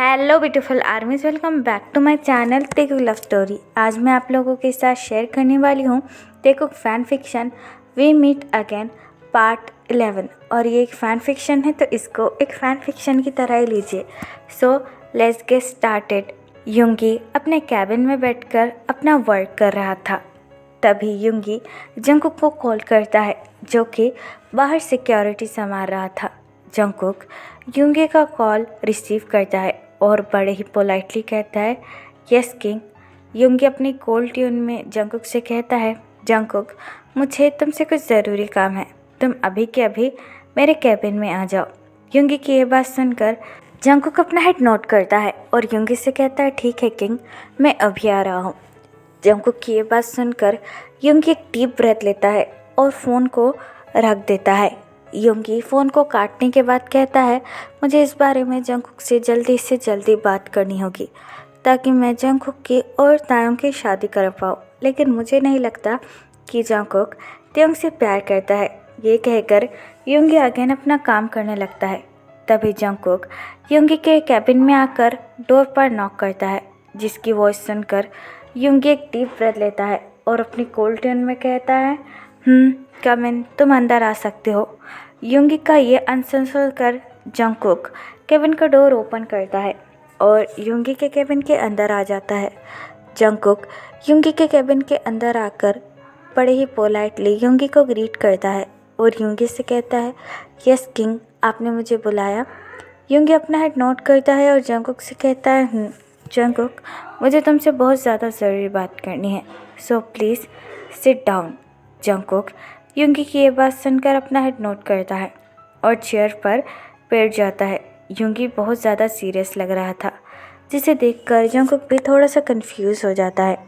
Hello beautiful armies, welcome back to my channel Taekook love story. आज मैं आप लोगों के साथ शेयर करने वाली हूँ Taekook fan fiction we meet again part 11। और ये एक फ़ैन फिक्शन है तो इसको एक फ़ैन फिक्शन की तरह ही लीजिए। So let's get started. Yoongi अपने कैबिन में बैठकर अपना वर्क कर रहा था। तभी युंगी जंगकुक को कॉल करता है, जो कि बाहर सिक्योरिटी संभाल रहा था। जंगकुक युंगी का कॉल रिसीव करता है और बड़े ही पोलाइटली कहता है, यस किंग। युंगी अपनी कोल्ड ट्यून में जंगकुक से कहता है, जंगकुक मुझे तुमसे कुछ ज़रूरी काम है, तुम अभी के अभी मेरे कैबिन में आ जाओ। युंगी की ये बात सुनकर जंगकुक अपना हेड नोट करता है और युंगी से कहता है, ठीक है किंग, मैं अभी आ रहा हूँ। जंगकुक की ये बात सुनकर युंगी एक डीप ब्रेथ लेता है और फ़ोन को रख देता है। युंगी फ़ोन को काटने के बाद कहता है, मुझे इस बारे में जंगकुक से जल्दी से जल्दी बात करनी होगी ताकि मैं जंगकुक की और तायोंग की शादी कर पाऊँ। लेकिन मुझे नहीं लगता कि जंगकुक तायोंग से प्यार करता है। ये कहकर युंगी अगेन अपना काम करने लगता है। तभी जंगकुक युंगी के कैबिन में आकर डोर पर नॉक करता है, जिसकी वॉइस सुनकर युंगी एक डीप ब्रेथ लेता है और अपनी कोल्ड टोन में कहता है, कम इन, तुम अंदर आ सकते हो। युंगी का ये आंसर सुनकर जंगकुक केबिन का डोर ओपन करता है और युंगी के केबिन के अंदर आ जाता है। जंगकुक युंगी के केबिन के अंदर आकर बड़े ही पोलाइटली युंगी को ग्रीट करता है और युंगी से कहता है, यस किंग, आपने मुझे बुलाया। युंगी अपना हेड नोट करता है और जंगकुक से कहता है, जंगकुक मुझे तुमसे बहुत ज़्यादा ज़रूरी बात करनी है, so please sit down. Jungkook Yoongi की ये बात सुनकर अपना हेड नोट करता है और चेयर पर बैठ जाता है। युंगी बहुत ज़्यादा सीरियस लग रहा था, जिसे देखकर जंगकुक भी थोड़ा सा कंफ्यूज हो जाता है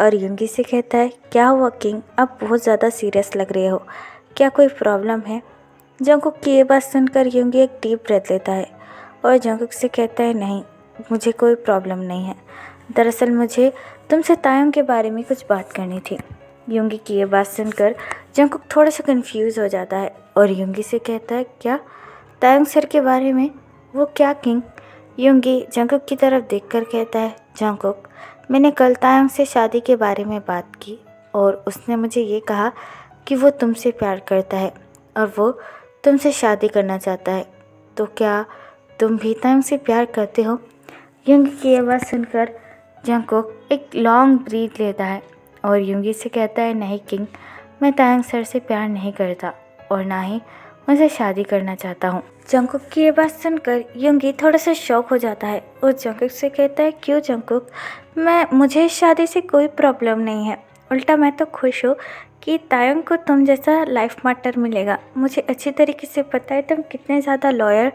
और युंगी से कहता है, क्या हुआ किंग, आप बहुत ज़्यादा सीरियस लग रहे हो, क्या कोई प्रॉब्लम है? जंगकुक की ये बात सुनकर युंगी एक डीप ब्रेथ लेता है और जंगकुक से कहता है, नहीं, मुझे कोई प्रॉब्लम नहीं है। दरअसल मुझे तुमसे तायोंग के बारे में कुछ बात करनी थी। युंगी की ये बात सुनकर जंगकुक थोड़ा सा कंफ्यूज हो जाता है और युंगी से कहता है, क्या तायोंग सर के बारे में? वो क्या किंग? युंगी जंगकुक की तरफ देखकर कहता है, जंगकुक मैंने कल तायोंग से शादी के बारे में बात की और उसने मुझे ये कहा कि वो तुमसे प्यार करता है और वो तुमसे शादी करना चाहता है। तो क्या तुम भी तायोंग से प्यार करते हो? युंगी की ये बात सुनकर जंगकुक एक लॉन्ग ब्रीथ लेता है और युंगी से कहता है, नहीं किंग, मैं तायोंग सर से प्यार नहीं करता और ना ही उनसे शादी करना चाहता हूँ। जंगकुक की ये बात सुनकर युंगी थोड़ा सा शॉक हो जाता है और जंगकुक से कहता है, क्यों जंगकुक, मुझे इस शादी से कोई प्रॉब्लम नहीं है, उल्टा मैं तो खुश हूँ कि तायोंग को तुम जैसा लाइफ पार्टनर मिलेगा। मुझे अच्छी तरीके से पता है तुम कितने ज़्यादा लॉयल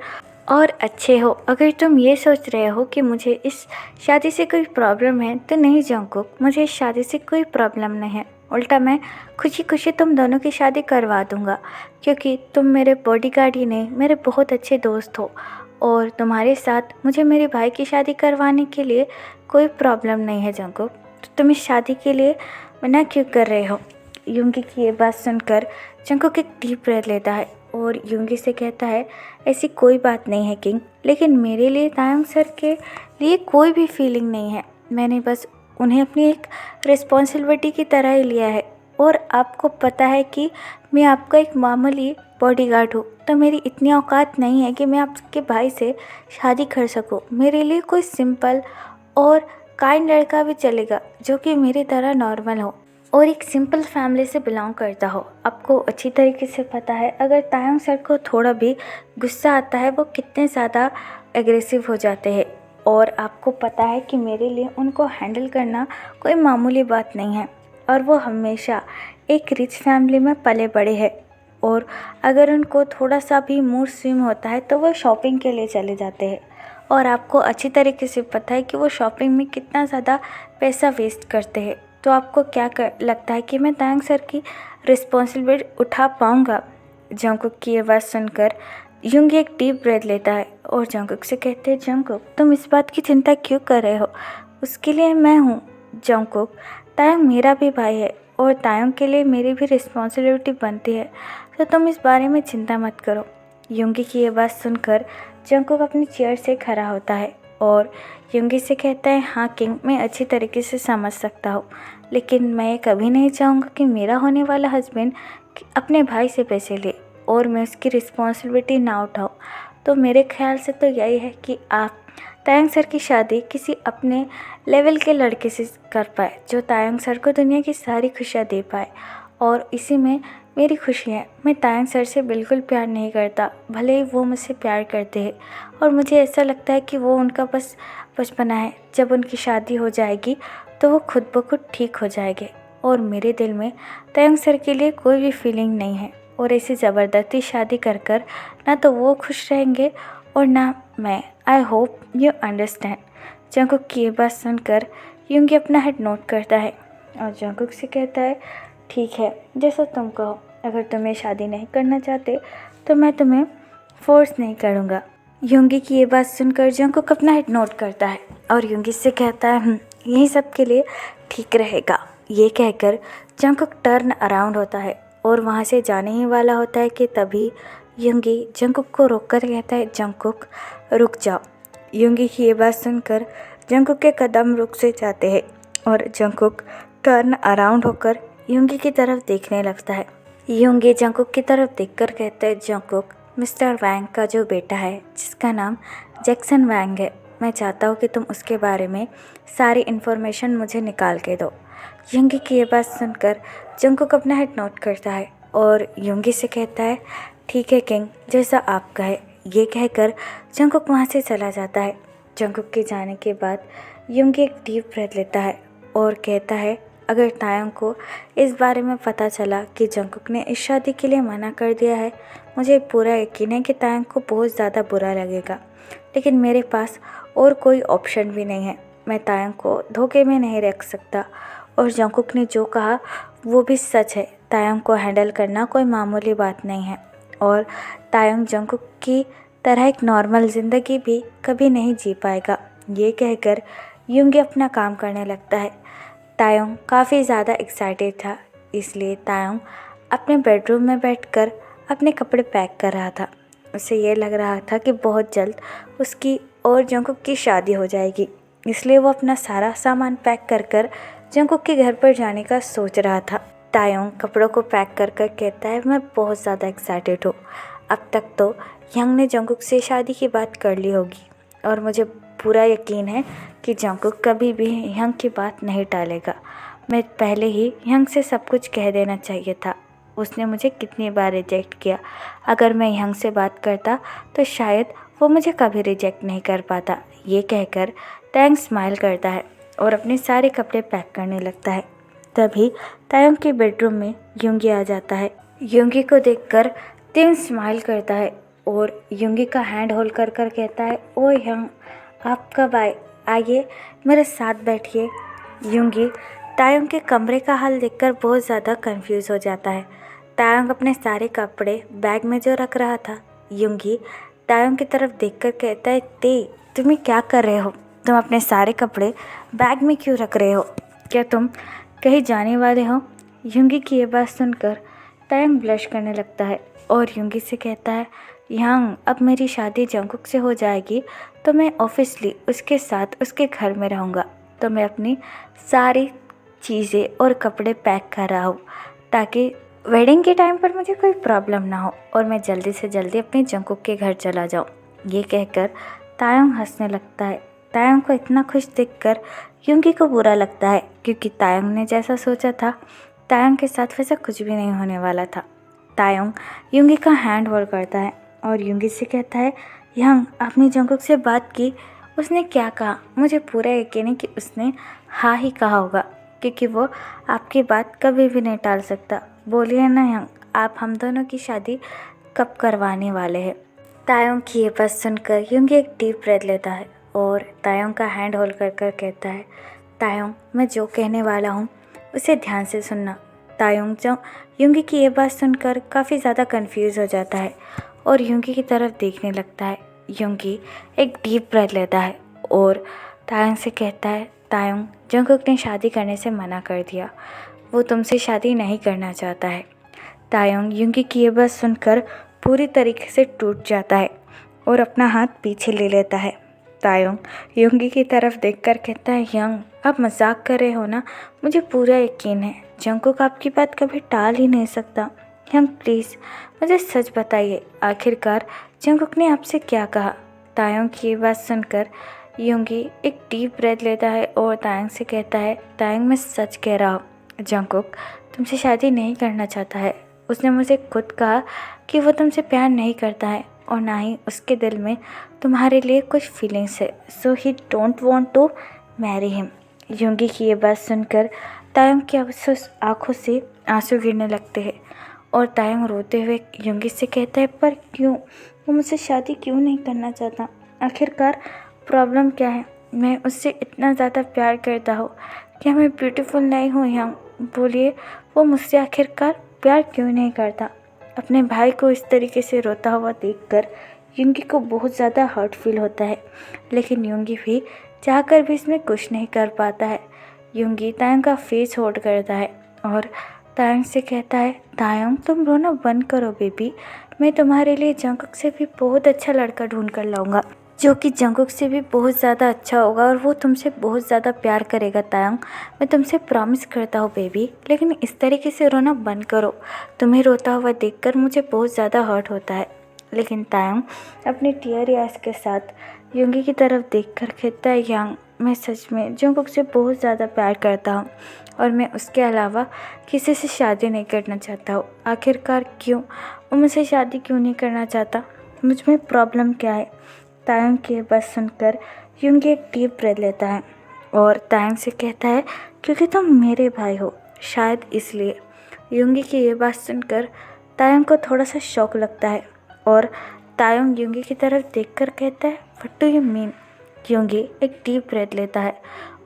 और अच्छे हो। अगर तुम ये सोच रहे हो कि मुझे इस शादी से कोई प्रॉब्लम है, तो नहीं जंगकुक, मुझे इस शादी से कोई प्रॉब्लम नहीं है, उल्टा मैं खुशी खुशी तुम दोनों की शादी करवा दूंगा, क्योंकि तुम मेरे बॉडीगार्ड ही नहीं, मेरे बहुत अच्छे दोस्त हो और तुम्हारे साथ मुझे मेरे भाई की शादी करवाने के लिए कोई प्रॉब्लम नहीं है। जंगकुक, तो तुम इस शादी के लिए मना क्यों कर रहे हो? युंगी की ये बात सुनकर जंगकुक एक डीप ब्रेथ लेता है और युंगी से कहता है, ऐसी कोई बात नहीं है किंग, लेकिन मेरे लिए तायोंग सर के लिए कोई भी फीलिंग नहीं है। मैंने बस उन्हें अपनी एक रिस्पॉन्सिबिलिटी की तरह ही लिया है और आपको पता है कि मैं आपका एक मामूली बॉडीगार्ड हूँ, तो मेरी इतनी औकात नहीं है कि मैं आपके भाई से शादी कर सकूँ। मेरे लिए कोई सिंपल और काइंड लड़का भी चलेगा, जो कि मेरी तरह नॉर्मल हो और एक सिंपल फैमिली से बिलोंग करता हो। आपको अच्छी तरीके से पता है, अगर तायोंग सर को थोड़ा भी गुस्सा आता है वो कितने ज़्यादा एग्रेसिव हो जाते हैं और आपको पता है कि मेरे लिए उनको हैंडल करना कोई मामूली बात नहीं है और वो हमेशा एक रिच फैमिली में पले बड़े हैं और अगर उनको थोड़ा सा भी मूड स्विंग होता है तो वो शॉपिंग के लिए चले जाते हैं और आपको अच्छी तरीके से पता है कि वो शॉपिंग में कितना ज़्यादा पैसा वेस्ट करते हैं। तो आपको क्या लगता है कि मैं तायोंग सर की रिस्पॉन्सिबिलिटी उठा पाऊँगा? जंगकुक की ये बात सुनकर युंगी एक डीप ब्रेथ लेता है और जंगकुक से कहते हैं, जंगकुक तुम इस बात की चिंता क्यों कर रहे हो? उसके लिए मैं हूँ। जंगकुक, तायोंग मेरा भी भाई है और तायोंग के लिए मेरी भी रिस्पॉन्सिबिलिटी बनती है, तो तुम इस बारे में चिंता मत करो। युंगी की ये बात सुनकर जंगकुक अपनी चेयर से खड़ा होता है और युंगी से कहता है, हाँ किंग, मैं अच्छी तरीके से समझ सकता हूँ, लेकिन मैं कभी नहीं चाहूँगा कि मेरा होने वाला हस्बैंड अपने भाई से पैसे ले और मैं उसकी रिस्पॉन्सिबिलिटी ना उठाऊँ। तो मेरे ख्याल से तो यही है कि आप तायंग सर की शादी किसी अपने लेवल के लड़के से कर पाए, जो तायंग सर को दुनिया की सारी खुशियाँ दे पाए, और इसी में मेरी खुशी है। मैं तायंग सर से बिल्कुल प्यार नहीं करता, भले ही वो मुझसे प्यार करते हैं, और मुझे ऐसा लगता है कि वो उनका बस बचपना है। जब उनकी शादी हो जाएगी तो वो खुद ब खुद ठीक हो जाएंगे, और मेरे दिल में तायंग सर के लिए कोई भी फीलिंग नहीं है। और ऐसी ज़बरदस्ती शादी कर कर ना तो वो खुश रहेंगे और ना मैं। I hope you understand. Jungkook की ये बात सुनकर युंगी अपना हेड नोट करता है और जंगकुक से कहता है, ठीक है, जैसा तुम कहो। अगर तुम्हें शादी नहीं करना चाहते तो मैं तुम्हें फोर्स नहीं करूँगा। युंगी की ये बात सुनकर जंगकुक अपना हेड नोट करता है और युंगी से कहता है, यही सब के लिए ठीक रहेगा। ये कहकर जंगकुक टर्न अराउंड होता है और वहाँ से जाने ही वाला होता है कि तभी युंगी जंगकुक को रोककर कहता है, जंगकुक रुक जाओ। युंगी की ये बात सुनकर जंगकुक के कदम रुक से जाते हैं और जंगकुक टर्न अराउंड होकर युंगी की तरफ देखने लगता है। युंगी जंगकुक की तरफ देखकर कहता है, जंगकुक, मिस्टर वैंग का जो बेटा है जिसका नाम जैक्सन वैंग है, मैं चाहता हूँ कि तुम उसके बारे में सारी इन्फॉर्मेशन मुझे निकाल के दो। युंगी की ये बात सुनकर जंगकुक अपना हेड नोट करता है और युंगी से कहता है, ठीक है किंग, जैसा आप कहे। ये कहकर जंगकुक वहाँ से चला जाता है। जंगकुक के जाने के बाद युंगी एक डीप ब्रेथ लेता है और कहता है, अगर तायंग को इस बारे में पता चला कि जंगकुक ने इस शादी के लिए मना कर दिया है, मुझे पूरा यकीन है कि तायंग को बहुत ज़्यादा बुरा लगेगा। लेकिन मेरे पास और कोई ऑप्शन भी नहीं है। मैं तायंग को धोखे में नहीं रख सकता, और जंगकुक ने जो कहा वो भी सच है। तायंग को हैंडल करना कोई मामूली बात नहीं है, और तायंग जंगकुक की तरह एक नॉर्मल ज़िंदगी भी कभी नहीं जी पाएगा। ये कहकर युंगी अपना काम करने लगता है। तायंग काफ़ी ज़्यादा एक्साइटेड था, इसलिए तायंग अपने बेडरूम में बैठकर अपने कपड़े पैक कर रहा था। उसे ये लग रहा था कि बहुत जल्द उसकी और जंगकुक की शादी हो जाएगी, इसलिए वो अपना सारा सामान पैक कर कर जंगकुक के घर पर जाने का सोच रहा था। तायंग कपड़ों को पैक कर कर कहता है, मैं बहुत ज़्यादा एक्साइटेड हूँ। अब तक तो यंग ने जंगकुक से शादी की बात कर ली होगी, और मुझे पूरा यकीन है कि जंगकुक कभी भी यंग की बात नहीं टालेगा। मैं पहले ही यंग से सब कुछ कह देना चाहिए था। उसने मुझे कितनी बार रिजेक्ट किया। अगर मैं यंग से बात करता तो शायद वो मुझे कभी रिजेक्ट नहीं कर पाता। ये कहकर तायंग स्माइल करता है और अपने सारे कपड़े पैक करने लगता है। तभी तायंग के बेडरूम में युंगी आ जाता है। युंगी को देखकर तायंग स्माइल करता है और युंगी का हैंड होल्ड कर कर कहता है, ओ यंग, आप कब आए? आइए मेरे साथ बैठिए। युंगी तायंग के कमरे का हाल देखकर बहुत ज़्यादा कंफ्यूज हो जाता है। तायंग अपने सारे कपड़े बैग में जो रख रहा था। युंगी तायंग की तरफ देखकर कहता है, तुम्हें क्या कर रहे हो? तुम अपने सारे कपड़े बैग में क्यों रख रहे हो? क्या तुम कहीं जाने वाले हो? युंगी की ये बात सुनकर तायंग ब्लश करने लगता है और युंगी से कहता है, यंग, अब मेरी शादी जंगकुक से हो जाएगी तो मैं ऑफिसली उसके साथ उसके घर में रहूँगा। तो मैं अपनी सारी चीज़ें और कपड़े पैक कर रहा हूँ ताकि वेडिंग के टाइम पर मुझे कोई प्रॉब्लम ना हो और मैं जल्दी से जल्दी अपने जंगकुक के घर चला जाऊँ। ये कहकर तायंग हंसने लगता है। तायंग को इतना खुश देखकर युंगी को बुरा लगता है, क्योंकि तायंग ने जैसा सोचा था तायंग के साथ वैसा कुछ भी नहीं होने वाला था। तायंग युंगी का हैंड होल्ड करता है और युंगी से कहता है, यंग, आपने जंगकुक से बात की? उसने क्या कहा? मुझे पूरा यकीन है कि उसने हाँ ही कहा होगा, क्योंकि वो आपकी बात कभी भी नहीं टाल सकता। बोलिए ना यंग, आप हम दोनों की शादी कब करवाने वाले हैं? तायंग की ये बात सुनकर युंगी एक डीप ब्रेथ लेता है और तायंग का हैंड होल्ड कर कर कहता है, तायंग, मैं जो कहने वाला हूँ उसे ध्यान से सुनना। तायंग युंगी की ये बात सुनकर काफ़ी ज़्यादा कंफ्यूज हो जाता है और युंगी की तरफ देखने लगता है। युंगी एक डीप ब्रेथ लेता है और तायंग से कहता है, तायंग, जंगकुक ने शादी करने से मना कर दिया। वो तुमसे शादी नहीं करना चाहता है। तायंग युंगी की ये बात सुनकर पूरी तरीके से टूट जाता है और अपना हाथ पीछे ले लेता है। तायोंग युंगी की तरफ देखकर कहता है, यंग आप मजाक कर रहे हो ना? मुझे पूरा यकीन है जंगकुक आपकी बात कभी टाल ही नहीं सकता। यंग प्लीज़ मुझे सच बताइए, आखिरकार जंगकुक ने आपसे क्या कहा? तायोंग की ये बात सुनकर युंगी एक डीप ब्रेथ लेता है और तायंग से कहता है, तायंग मैं सच कह रहा हूँ, जंगकुक तुमसे शादी नहीं करना चाहता है। उसने मुझे खुद कहा कि वो तुमसे प्यार नहीं करता है और ना ही उसके दिल में तुम्हारे लिए कुछ फीलिंग्स है, so he don't want to marry him. Yoongi की ये बात सुनकर तायंग की अफसोस आंखों से आंसू गिरने लगते हैं और तायंग रोते हुए युंगी से कहता है, पर क्यों? वो मुझसे शादी क्यों नहीं करना चाहता? आखिरकार प्रॉब्लम क्या है? मैं उससे इतना ज़्यादा प्यार करता हूँ। क्या मैं ब्यूटीफुल नहीं हूँ यंग? बोलिए, वो मुझसे आखिरकार प्यार क्यों नहीं करता? अपने भाई को इस तरीके से रोता हुआ देखकर युंगी को बहुत ज़्यादा हर्ट फील होता है, लेकिन युंगी भी चाहकर भी इसमें कुछ नहीं कर पाता है। युंगी तायंग का फेस होल्ड करता है और तायंग से कहता है, तायंग तुम रोना बंद करो बेबी, मैं तुम्हारे लिए जंगकुक से भी बहुत अच्छा लड़का ढूंढ कर लाऊंगा, जो कि जंगकुक से भी बहुत ज़्यादा अच्छा होगा और वो तुमसे बहुत ज़्यादा प्यार करेगा तायंग, मैं तुमसे प्रॉमिस करता हूँ बेबी। लेकिन इस तरीके से रोना बंद करो, तुम्हें रोता हुआ देखकर मुझे बहुत ज़्यादा हर्ट होता है। लेकिन तायंग अपनी टीयरी आइज के साथ युंगी की तरफ देखकर कहता है, यांग मैं सच में जंगकुक से बहुत ज़्यादा प्यार करता हूँ और मैं उसके अलावा किसी से शादी नहीं करना चाहता हूँ। आखिरकार क्यों? वो मुझसे शादी क्यों नहीं करना चाहता? मुझ में प्रॉब्लम क्या है? तायंग की बात सुनकर युंगी एक डीप ब्रेथ लेता है और तायंग से कहता है, क्योंकि तुम मेरे भाई हो, शायद इसलिए। युंगी की ये बात सुनकर तायंग को थोड़ा सा शौक लगता है और तायंग युंगी की तरफ देखकर कहता है, व्हाट डू यू मीन? युंगी एक डीप ब्रेथ लेता है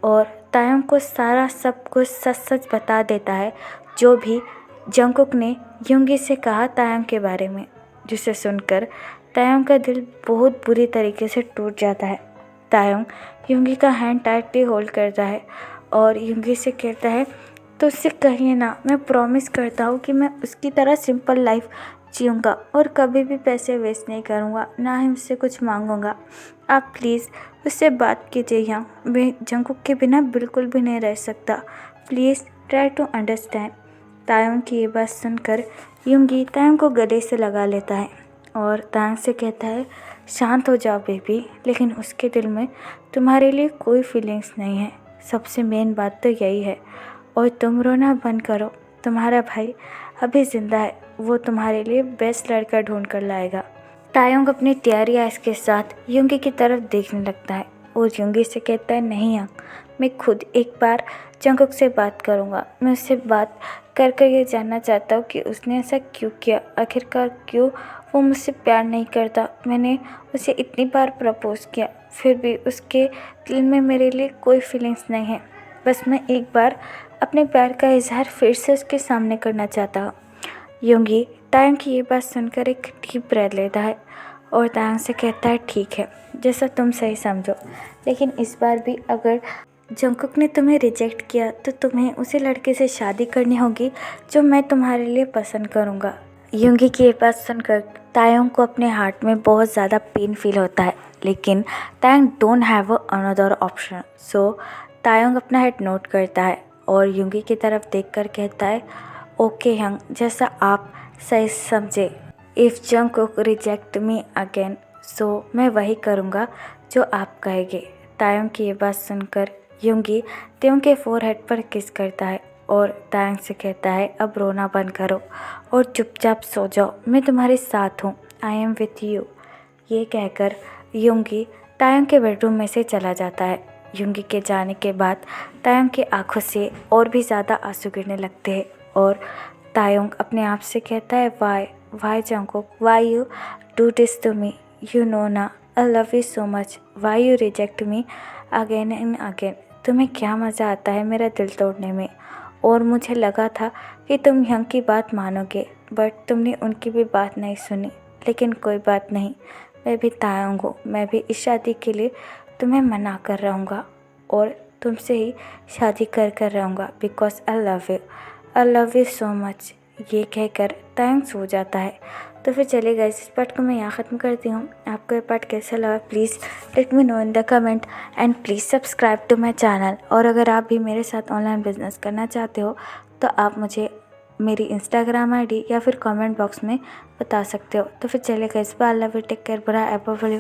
और तायंग को सारा सब कुछ सच सच बता देता है, जो भी जंगकुक ने युंगी से कहा तायंग के बारे में, जिसे सुनकर तायंग का दिल बहुत बुरी तरीके से टूट जाता है। तायंग युंगी का हैंड टाइटली होल्ड करता है और युंगी से कहता है, तो उससे कहिए ना, मैं प्रॉमिस करता हूँ कि मैं उसकी तरह सिंपल लाइफ जीऊँगा और कभी भी पैसे वेस्ट नहीं करूँगा, ना ही उससे कुछ मांगूँगा। आप प्लीज़ उससे बात कीजिए, यहाँ मैं जंगकुक के बिना बिल्कुल भी नहीं रह सकता, प्लीज़ ट्राई टू अंडरस्टैंड। तायंग की ये बात सुनकर युंगी तायंग को गले से लगा लेता है और तायंग से कहता है, शांत हो जाओ बेबी, लेकिन उसके दिल में तुम्हारे लिए कोई फीलिंग्स नहीं है, सबसे मेन बात तो यही है। और तुम रोना बंद करो, तुम्हारा भाई अभी ज़िंदा है, वो तुम्हारे लिए बेस्ट लड़का ढूंढ कर लाएगा। तायंग अपनी टीयरी आइज के साथ युंगी की तरफ देखने लगता है और युंगी से कहता है, नहीं यांग, मैं खुद एक बार जंगकुक से बात करूँगा। मैं उससे बात कर ये जानना चाहता हूँ कि उसने ऐसा क्यों किया, आखिरकार क्यों वो मुझसे प्यार नहीं करता। मैंने उसे इतनी बार प्रपोज़ किया, फिर भी उसके दिल में मेरे लिए कोई फीलिंग्स नहीं है। बस मैं एक बार अपने प्यार का इजहार फिर से उसके सामने करना चाहता हूँ। युंगी तायंग की ये बात सुनकर एक डीप ब्रेथ लेता है और तायंग से कहता है, ठीक है, जैसा तुम सही समझो, लेकिन इस बार भी अगर जंगकुक ने तुम्हें रिजेक्ट किया तो तुम्हें उसी लड़के से शादी करनी होगी जो मैं तुम्हारे लिए पसंद करूँगा। युंगी की ये बात सुनकर तायंग को अपने हार्ट में बहुत ज़्यादा पेन फील होता है, लेकिन Taehyung don't have another option, so Taehyung अपना हेड नोट करता है और युंगी की तरफ देखकर कहता है, ओके यंग, जैसा आप सही समझे। If Jungkook reject me again, so मैं वही करूँगा जो आप कहेंगे। तायंग की ये बात सुनकर युंगी तायंग के फोरहेड पर किस करता है और तायंग से कहता है, अब रोना बंद करो और चुपचाप सो जाओ, मैं तुम्हारे साथ हूँ, आई एम विथ यू। ये कहकर युंगी तायंग के बेडरूम में से चला जाता है। युंगी के जाने के बाद तायंग की आंखों से और भी ज़्यादा आंसू गिरने लगते हैं और तायंग अपने आप से कहता है, why Jungkook, why you do this to me, you know ना I love you so much, why you reject me again and again. तुम्हें क्या मज़ा आता है मेरा दिल तोड़ने में, और मुझे लगा था कि तुम यंग की बात मानोगे, बट तुमने उनकी भी बात नहीं सुनी। लेकिन कोई बात नहीं, मैं भी तायंग हूँ, मैं भी इस शादी के लिए तुम्हें मना कर रहूँगा और तुमसे ही शादी कर रहूँगा, because I love you so much. ये कहकर तायंग सो जाता है तो फिर चलिए गाइस, इस पार्ट को मैं यहाँ ख़त्म करती हूँ। आपको ये पार्ट कैसा लगा please let me know in the comment and please subscribe to my channel. और अगर आप भी मेरे साथ ऑनलाइन बिजनेस करना चाहते हो तो आप मुझे मेरी इंस्टाग्राम आईडी या फिर कमेंट बॉक्स में बता सकते हो। तो फिर चलिए guys, bye, love you, take care, bye, ever.